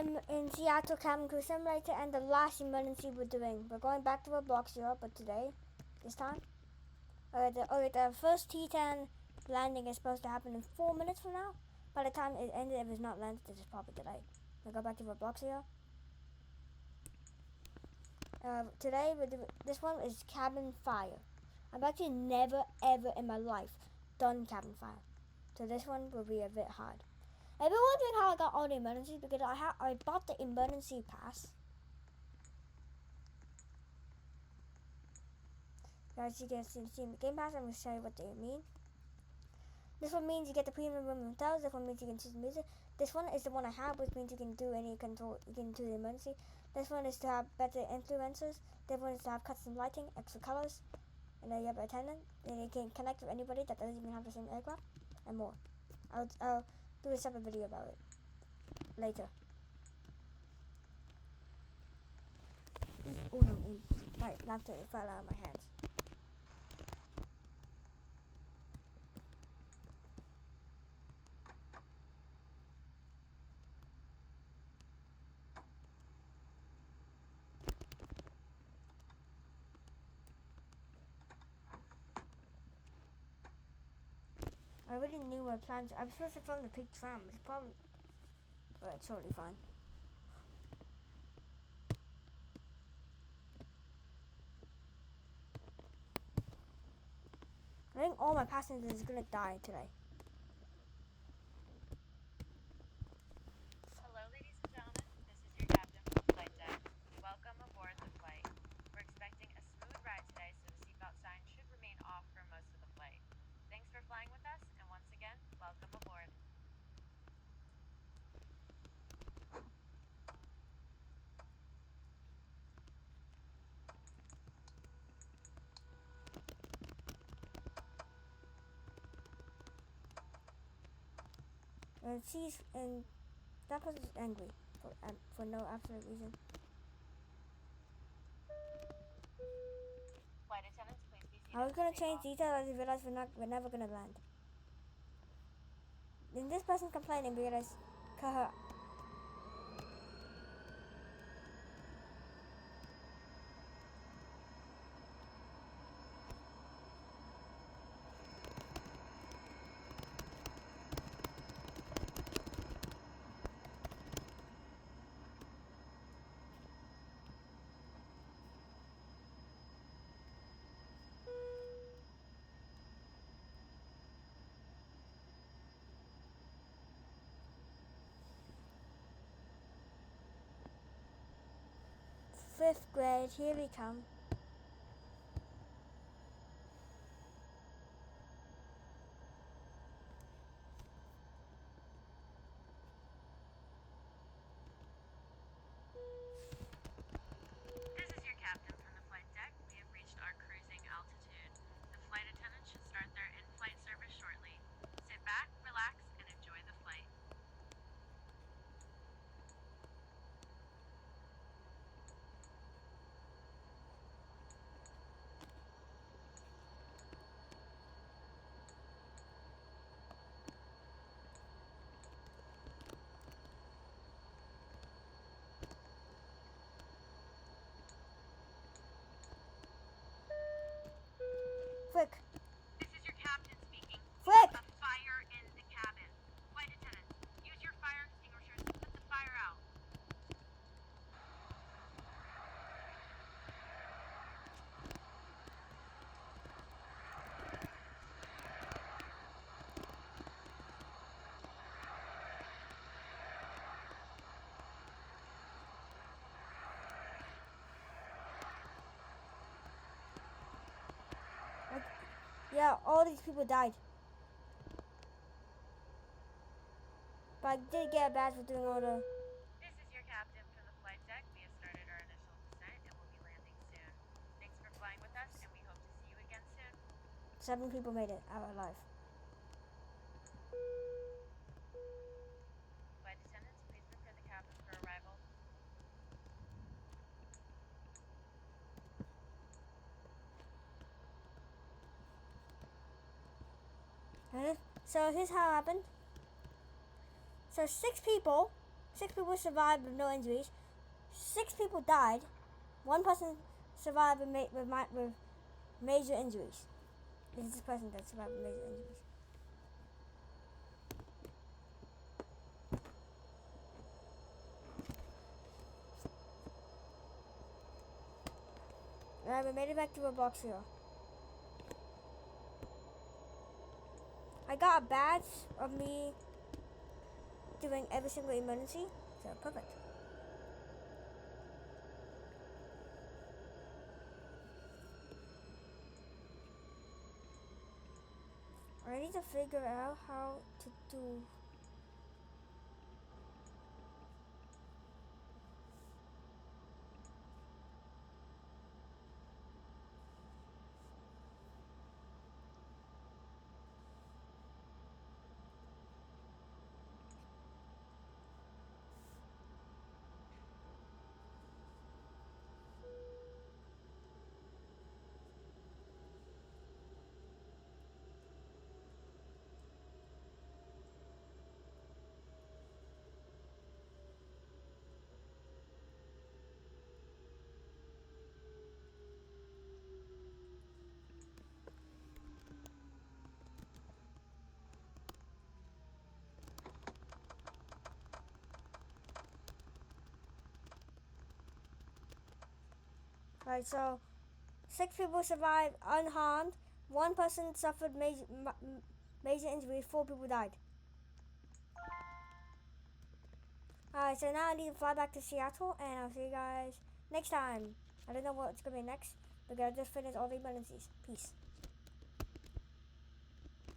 In Seattle Cabin Crew Simulator and the last emergency we're doing. We're going back to our box here, but today, this time, the first T10 landing is supposed to happen in 4 minutes from now. By the time it ended, if it's not landed, this is probably delayed. We go back to our box here. Today, this one is cabin fire. I've actually never ever in my life done cabin fire, so this one will be a bit hard. I've been wondering how I got all the emergencies because I bought the emergency pass. As you can see in the game pass, I'm going to show you what they mean. This one means you get the premium room hotels. This one means you can choose music. This one is the one I have, which means you can do any control. You can do the emergency. This one is to have better influencers. This one is to have custom lighting, extra colors, and then you have an attendant. Then you can connect with anybody that doesn't even have the same aircraft, and more. I'll do a separate video about it later. Oh no! My laptop fell out of my hands. I already knew my plans. I'm supposed to film the pig tram. It's probably, but it's totally fine. I think all my passengers are gonna die today. Hello, ladies and gentlemen. This is your captain from the flight deck. Welcome aboard the flight. We're expecting a smooth ride today, so the seatbelt sign should remain off for most of the flight. Thanks for flying with us, and once again, welcome aboard. And that person's angry for no absolute reason. Flight attendants, please be seated. I was gonna change details. I realized we're never gonna land. Then this person's complaining because her. Fifth grade, here we come. This is your captain from the flight deck. We have reached our cruising altitude. The flight attendants should start their in-flight service shortly. Sit back, relax, and enjoy the flight. Frick. This is your captain speaking. Frick! A fire in the cabin. Flight attendants, use your fire extinguishers to put the fire out. Yeah, all these people died. But I did get a badge for doing all the. This is your captain from the flight deck. We have started our initial descent and will be landing soon. Thanks for flying with us, and we hope to see you again soon. 7 people made it out alive. Flight attendants, please prepare the cabin for arrival. So here's how it happened. So 6 people 6 people survived with no injuries. 6 people died. 1 person survived with major injuries. It's this person that survived with major injuries. Alright, we made it back to a box here. I got a badge of me doing every single emergency, so perfect. I need to figure out how to do. Alright, so 6 people survived unharmed. 1 person suffered major injury. 4 people died. Alright, so now I need to fly back to Seattle, and I'll see you guys next time. I don't know what's going to be next, but I just finished all the emergencies. Peace.